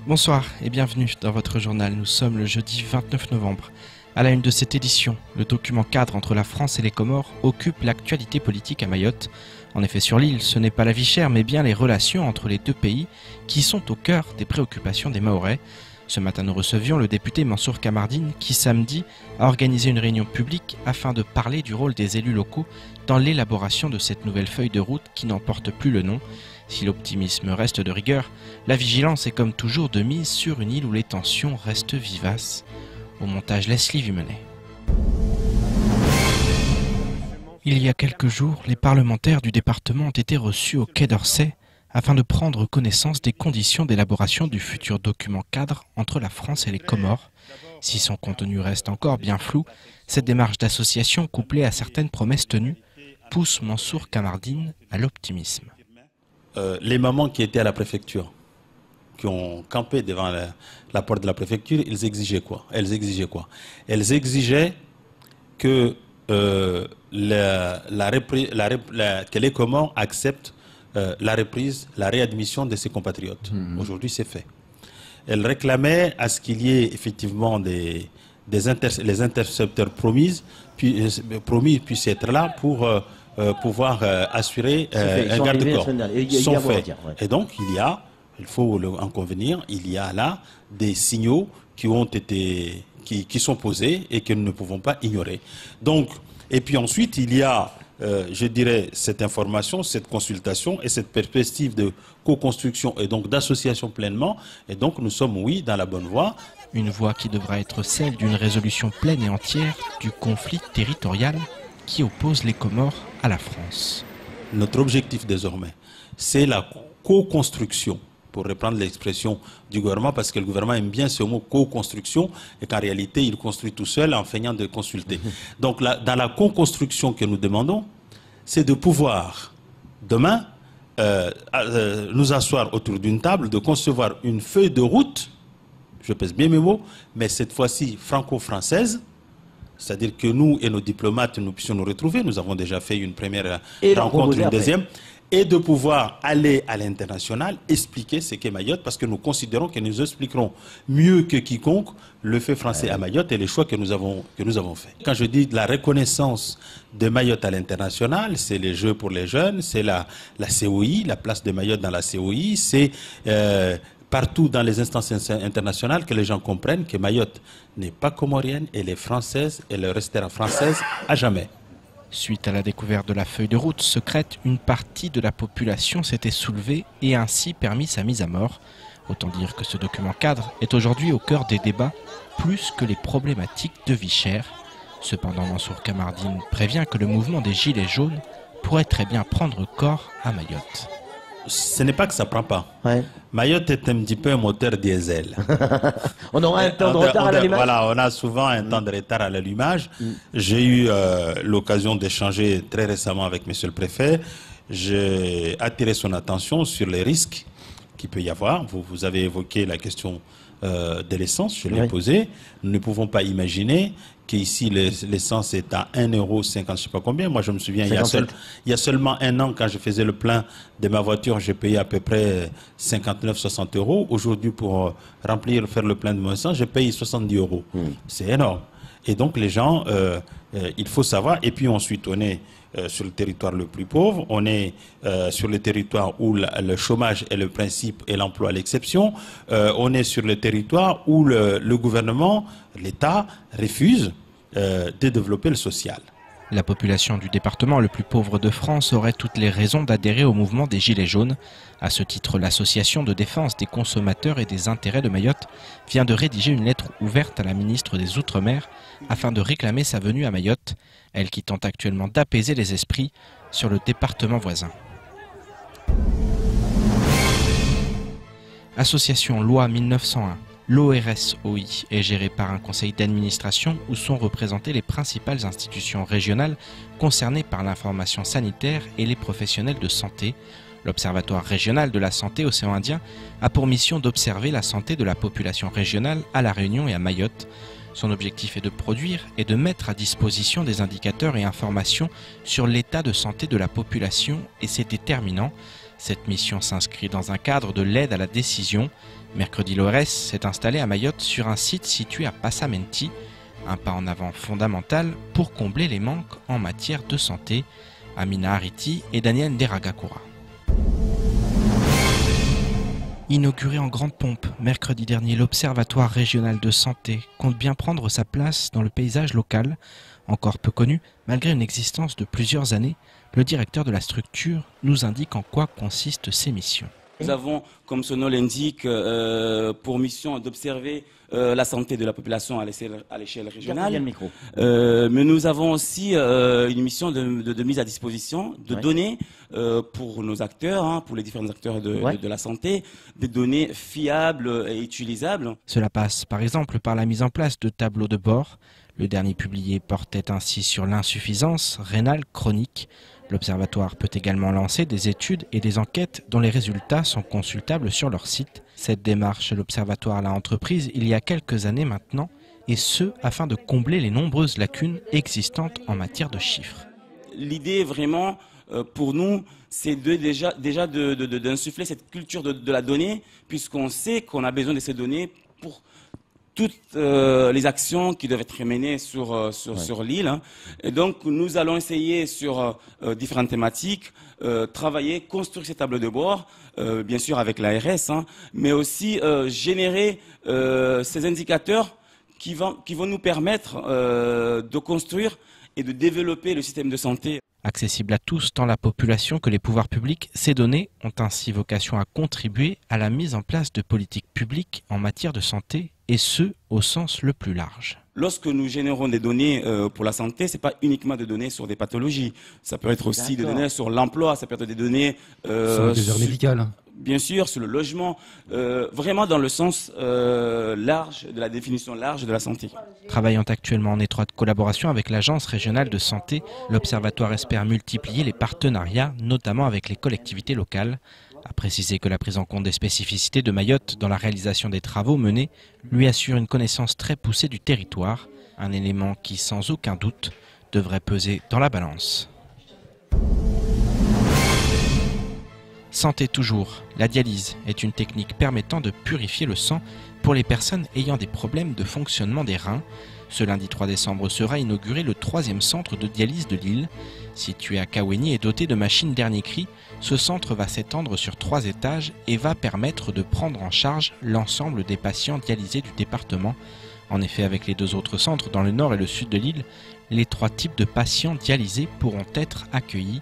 Bonsoir et bienvenue dans votre journal. Nous sommes le jeudi 29 novembre. À la une de cette édition, le document cadre entre la France et les Comores occupe l'actualité politique à Mayotte. En effet, sur l'île, ce n'est pas la vie chère, mais bien les relations entre les deux pays qui sont au cœur des préoccupations des Mahorais. Ce matin, nous recevions le député Mansour Kamardine qui, samedi, a organisé une réunion publique afin de parler du rôle des élus locaux dans l'élaboration de cette nouvelle feuille de route qui n'en porte plus le nom. Si l'optimisme reste de rigueur, la vigilance est comme toujours de mise sur une île où les tensions restent vivaces. Au montage, Leslie Vimenet. Il y a quelques jours, les parlementaires du département ont été reçus au Quai d'Orsay afin de prendre connaissance des conditions d'élaboration du futur document cadre entre la France et les Comores. Si son contenu reste encore bien flou, cette démarche d'association couplée à certaines promesses tenues pousse Mansour Kamardine à l'optimisme. Les mamans qui étaient à la préfecture, qui ont campé devant la porte de la préfecture, elles exigeaient quoi? Elles exigeaient que que les Comores acceptent la reprise, la réadmission de ses compatriotes. Aujourd'hui, c'est fait. Elles réclamaient à ce qu'il y ait effectivement les intercepteurs promis puissent être là pour pouvoir assurer un garde-corps. Sont faits. Et donc, il faut en convenir, il y a là des signaux qui sont posés et que nous ne pouvons pas ignorer. Donc, et puis ensuite, il y a, je dirais, cette information, cette consultation et cette perspective de co-construction et donc d'association pleinement. Et donc, nous sommes, oui, dans la bonne voie. Une voie qui devra être celle d'une résolution pleine et entière du conflit territorial qui oppose les Comores à la France. Notre objectif désormais, c'est la co-construction, pour reprendre l'expression du gouvernement, parce que le gouvernement aime bien ce mot co-construction, et qu'en réalité, il construit tout seul en feignant de consulter. Donc, dans la co-construction que nous demandons, c'est de pouvoir, demain, nous asseoir autour d'une table, de concevoir une feuille de route, je pèse bien mes mots, mais cette fois-ci franco-française, c'est-à-dire que nous et nos diplomates, nous puissions nous retrouver. Nous avons déjà fait une première rencontre, une deuxième. Et de pouvoir aller à l'international, expliquer ce qu'est Mayotte, parce que nous considérons que nous expliquerons mieux que quiconque le fait français à Mayotte et les choix que nous avons faits. Quand je dis la reconnaissance de Mayotte à l'international, c'est les Jeux pour les jeunes, c'est la COI, la place de Mayotte dans la COI, c'est partout dans les instances internationales que les gens comprennent que Mayotte n'est pas comorienne, elle est française, elle restera française à jamais. Suite à la découverte de la feuille de route secrète, une partie de la population s'était soulevée et ainsi permis sa mise à mort. Autant dire que ce document cadre est aujourd'hui au cœur des débats, plus que les problématiques de vie chère. Cependant, Mansour Kamardine prévient que le mouvement des Gilets jaunes pourrait très bien prendre corps à Mayotte. Ce n'est pas que ça ne prend pas. Ouais. Mayotte est un petit peu un moteur diesel. On aura un temps de retard à l'allumage. Voilà, on a souvent un temps de retard à l'allumage. J'ai eu l'occasion d'échanger très récemment avec monsieur le préfet. J'ai attiré son attention sur les risques qu'il peut y avoir. Vous avez évoqué la question de l'essence, je l'ai posée. Nous ne pouvons pas imaginer qu'ici l'essence est à 1,50 €, je ne sais pas combien. Moi je me souviens, il y a seulement un an, quand je faisais le plein de ma voiture, j'ai payé à peu près 59-60 €. Aujourd'hui, pour faire le plein de mon essence, je paye 70 €. C'est énorme. Et donc les gens, il faut savoir, et puis ensuite on est sur le territoire le plus pauvre, on est sur le territoire où le chômage est le principe et l'emploi l'exception, on est sur le territoire où le gouvernement, l'État, refuse de développer le social. La population du département le plus pauvre de France aurait toutes les raisons d'adhérer au mouvement des Gilets jaunes. À ce titre, l'association de défense des consommateurs et des intérêts de Mayotte vient de rédiger une lettre ouverte à la ministre des Outre-mer afin de réclamer sa venue à Mayotte, elle qui tente actuellement d'apaiser les esprits sur le département voisin. Association Loi 1901. L'ORS-OI est gérée par un conseil d'administration où sont représentées les principales institutions régionales concernées par l'information sanitaire et les professionnels de santé. L'Observatoire régional de la santé océan Indien a pour mission d'observer la santé de la population régionale à La Réunion et à Mayotte. Son objectif est de produire et de mettre à disposition des indicateurs et informations sur l'état de santé de la population et ses déterminants Cette mission s'inscrit dans un cadre de l'aide à la décision. Mercredi, l'ORS s'est installé à Mayotte sur un site situé à Passamenti, un pas en avant fondamental pour combler les manques en matière de santé. Amina Ariti et Daniel Nderagakura. Inauguré en grande pompe mercredi dernier, l'Observatoire régional de santé compte bien prendre sa place dans le paysage local. Encore peu connu, malgré une existence de plusieurs années, le directeur de la structure nous indique en quoi consistent ses missions. Nous avons, comme son nom l'indique, pour mission d'observer la santé de la population à l'échelle régionale. Mais nous avons aussi une mission de mise à disposition de données pour nos acteurs, pour les différents acteurs de la santé, des données fiables et utilisables. Cela passe par exemple par la mise en place de tableaux de bord. Le dernier publié portait ainsi sur l'insuffisance rénale chronique. L'Observatoire peut également lancer des études et des enquêtes dont les résultats sont consultables sur leur site. Cette démarche, l'Observatoire l'a entreprise il y a quelques années maintenant, et ce, afin de combler les nombreuses lacunes existantes en matière de chiffres. L'idée vraiment, pour nous, c'est déjà d'insuffler cette culture de la donnée, puisqu'on sait qu'on a besoin de ces données pour toutes les actions qui doivent être menées sur l'île. Et donc, nous allons essayer sur différentes thématiques, travailler, construire ces tableaux de bord, bien sûr avec l'ARS, mais aussi générer ces indicateurs qui vont nous permettre de construire et de développer le système de santé. Accessible à tous, tant la population que les pouvoirs publics, ces données ont ainsi vocation à contribuer à la mise en place de politiques publiques en matière de santé, et ce, au sens le plus large. Lorsque nous générons des données pour la santé, ce n'est pas uniquement des données sur des pathologies. Ça peut être aussi des données sur l'emploi, ça peut être des données sur les heures médicales. Bien sûr, sur le logement, vraiment dans le sens large, de la définition large de la santé. Travaillant actuellement en étroite collaboration avec l'Agence régionale de santé, l'Observatoire espère multiplier les partenariats, notamment avec les collectivités locales. A préciser que la prise en compte des spécificités de Mayotte dans la réalisation des travaux menés lui assure une connaissance très poussée du territoire, un élément qui, sans aucun doute, devrait peser dans la balance. Santé toujours. La dialyse est une technique permettant de purifier le sang pour les personnes ayant des problèmes de fonctionnement des reins. Ce lundi 3 décembre sera inauguré le 3e centre de dialyse de l'île. Situé à Kaweni et doté de machines dernier cri, ce centre va s'étendre sur 3 étages et va permettre de prendre en charge l'ensemble des patients dialysés du département. En effet, avec les 2 autres centres dans le nord et le sud de l'île, les 3 types de patients dialysés pourront être accueillis.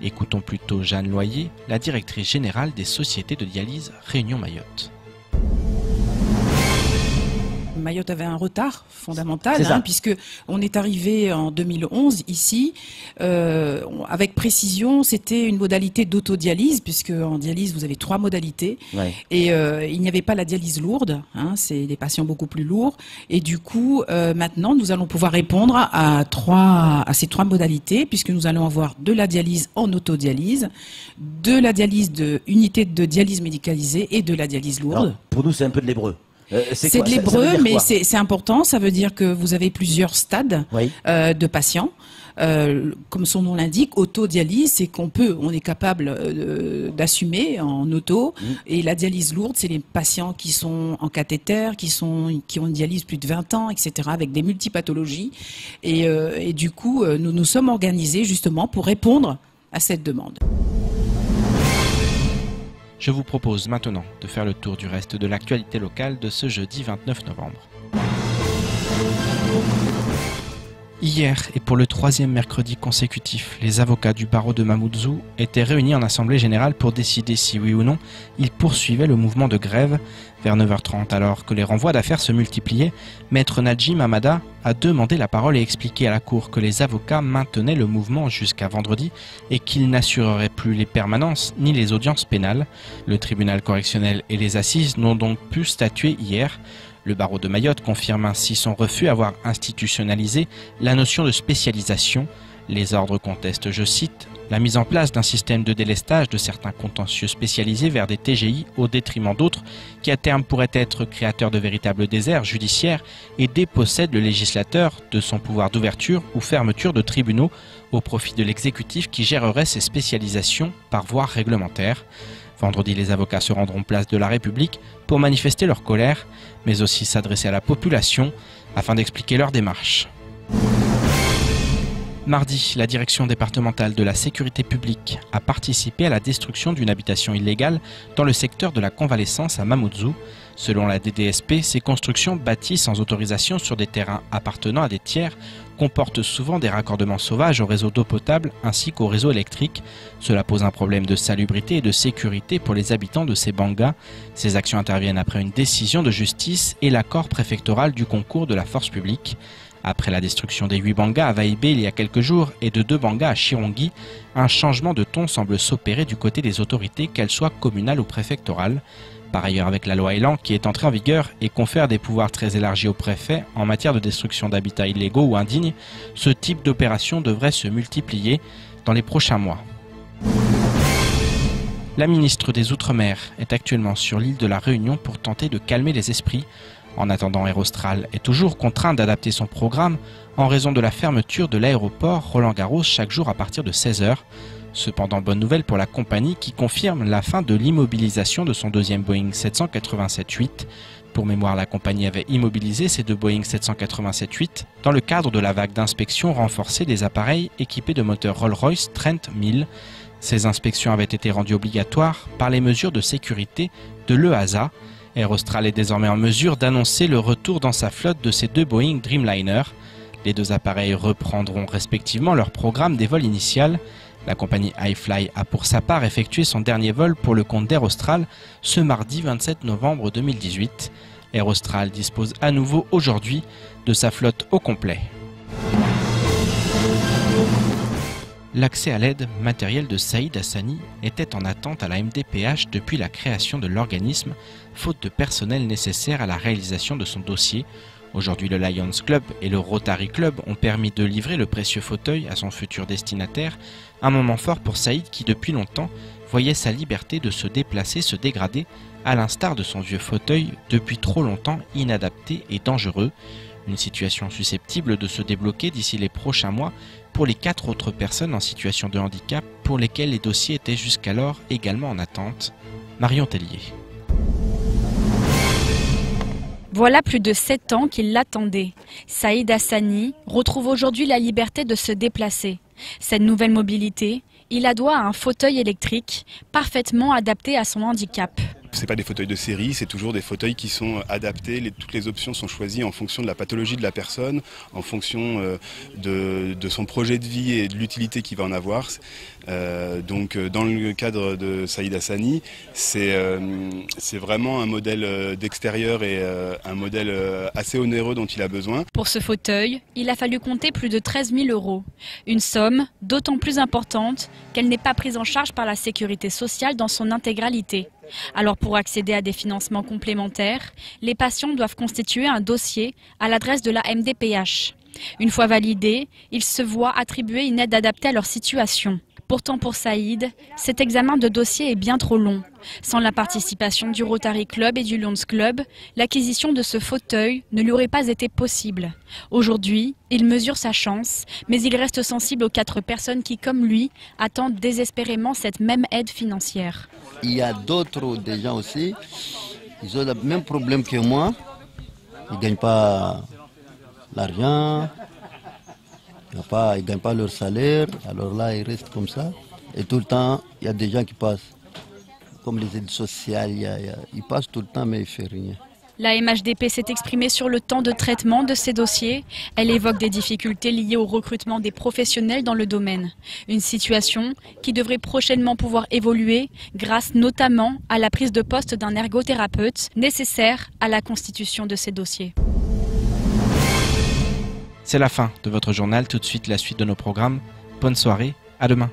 Écoutons plutôt Jeanne Loyer, la directrice générale des sociétés de dialyse Réunion Mayotte. Mayotte avait un retard fondamental, puisque on est arrivé en 2011 ici. Avec précision, c'était une modalité d'autodialyse, puisque en dialyse, vous avez 3 modalités. Et il n'y avait pas la dialyse lourde, c'est des patients beaucoup plus lourds. Et du coup, maintenant, nous allons pouvoir répondre à ces 3 modalités, puisque nous allons avoir de la dialyse en autodialyse, de la dialyse de unité de dialyse médicalisée et de la dialyse lourde. Alors, pour nous, c'est un peu de l'hébreu. C'est de l'hébreu, mais c'est important. Ça veut dire que vous avez plusieurs stades de patients. Comme son nom l'indique, autodialyse, c'est on est capable d'assumer en auto. Et la dialyse lourde, c'est les patients qui sont en cathéter, qui ont une dialyse plus de 20 ans, etc., avec des multipathologies. Et du coup, nous nous sommes organisés justement pour répondre à cette demande. Je vous propose maintenant de faire le tour du reste de l'actualité locale de ce jeudi 29 novembre. Hier, et pour le 3e mercredi consécutif, les avocats du barreau de Mamoudzou étaient réunis en assemblée générale pour décider si oui ou non ils poursuivaient le mouvement de grève. Vers 9h30, alors que les renvois d'affaires se multipliaient, Maître Nadjim Hamada a demandé la parole et expliqué à la Cour que les avocats maintenaient le mouvement jusqu'à vendredi et qu'ils n'assureraient plus les permanences ni les audiences pénales. Le tribunal correctionnel et les assises n'ont donc pu statuer hier. Le barreau de Mayotte confirme ainsi son refus à avoir institutionnalisé la notion de spécialisation. Les ordres contestent, je cite, La mise en place d'un système de délestage de certains contentieux spécialisés vers des TGI au détriment d'autres qui à terme pourraient être créateurs de véritables déserts judiciaires et dépossèdent le législateur de son pouvoir d'ouverture ou fermeture de tribunaux au profit de l'exécutif qui gérerait ces spécialisations par voie réglementaire. Vendredi, les avocats se rendront place de la République pour manifester leur colère, mais aussi s'adresser à la population afin d'expliquer leur démarche. Mardi, la direction départementale de la sécurité publique a participé à la destruction d'une habitation illégale dans le secteur de la Convalescence à Mamoudzou. Selon la DDSP, ces constructions bâties sans autorisation sur des terrains appartenant à des tiers comportent souvent des raccordements sauvages au réseau d'eau potable ainsi qu'au réseau électrique. Cela pose un problème de salubrité et de sécurité pour les habitants de ces bangas. Ces actions interviennent après une décision de justice et l'accord préfectoral du concours de la force publique. Après la destruction des 8 bangas à Vaïbé il y a quelques jours et de 2 bangas à Chirongi, un changement de ton semble s'opérer du côté des autorités, qu'elles soient communales ou préfectorales. Par ailleurs, avec la loi Elan qui est entrée en vigueur et confère des pouvoirs très élargis au préfet en matière de destruction d'habitats illégaux ou indignes, ce type d'opération devrait se multiplier dans les prochains mois. La ministre des Outre-mer est actuellement sur l'île de la Réunion pour tenter de calmer les esprits. En attendant, Aerostral est toujours contraint d'adapter son programme en raison de la fermeture de l'aéroport Roland-Garros chaque jour à partir de 16h. Cependant, bonne nouvelle pour la compagnie qui confirme la fin de l'immobilisation de son deuxième Boeing 787-8. Pour mémoire, la compagnie avait immobilisé ses 2 Boeing 787-8 dans le cadre de la vague d'inspection renforcée des appareils équipés de moteurs Rolls-Royce Trent 1000. Ces inspections avaient été rendues obligatoires par les mesures de sécurité de l'EASA. Aerostral est désormais en mesure d'annoncer le retour dans sa flotte de ses 2 Boeing Dreamliner. Les 2 appareils reprendront respectivement leur programme des vols initial. La compagnie iFly a pour sa part effectué son dernier vol pour le compte d'Aerostral ce mardi 27 novembre 2018. Aerostral dispose à nouveau aujourd'hui de sa flotte au complet. L'accès à l'aide matérielle de Saïd Hassani était en attente à la MDPH depuis la création de l'organisme, faute de personnel nécessaire à la réalisation de son dossier. Aujourd'hui, le Lions Club et le Rotary Club ont permis de livrer le précieux fauteuil à son futur destinataire, un moment fort pour Saïd qui, depuis longtemps, voyait sa liberté de se déplacer se dégrader, à l'instar de son vieux fauteuil, depuis trop longtemps inadapté et dangereux. Une situation susceptible de se débloquer d'ici les prochains mois pour les 4 autres personnes en situation de handicap pour lesquelles les dossiers étaient jusqu'alors également en attente. Marion Tellier. Voilà plus de 7 ans qu'il l'attendait. Saïd Hassani retrouve aujourd'hui la liberté de se déplacer. Cette nouvelle mobilité, il la doit à un fauteuil électrique parfaitement adapté à son handicap. Ce n'est pas des fauteuils de série, c'est toujours des fauteuils qui sont adaptés. Toutes les options sont choisies en fonction de la pathologie de la personne, en fonction de son projet de vie et de l'utilité qu'il va en avoir. Donc dans le cadre de Saïd Hassani, c'est vraiment un modèle d'extérieur et un modèle assez onéreux dont il a besoin. Pour ce fauteuil, il a fallu compter plus de 13 000 €. Une somme d'autant plus importante qu'elle n'est pas prise en charge par la sécurité sociale dans son intégralité. Alors pour accéder à des financements complémentaires, les patients doivent constituer un dossier à l'adresse de la MDPH. Une fois validé, ils se voient attribuer une aide adaptée à leur situation. Pourtant pour Saïd, cet examen de dossier est bien trop long. Sans la participation du Rotary Club et du Lions Club, l'acquisition de ce fauteuil ne lui aurait pas été possible. Aujourd'hui, il mesure sa chance, mais il reste sensible aux 4 personnes qui, comme lui, attendent désespérément cette même aide financière. Il y a d'autres des gens aussi, ils ont le même problème que moi. Ils ne gagnent pas l'argent. Ils ne gagnent pas leur salaire, alors là ils restent comme ça. Et tout le temps, il y a des gens qui passent, comme les aides sociales, ils passent tout le temps mais ils ne font rien. La MHDP s'est exprimée sur le temps de traitement de ces dossiers. Elle évoque des difficultés liées au recrutement des professionnels dans le domaine. Une situation qui devrait prochainement pouvoir évoluer grâce notamment à la prise de poste d'un ergothérapeute nécessaire à la constitution de ces dossiers. C'est la fin de votre journal, tout de suite la suite de nos programmes. Bonne soirée, à demain.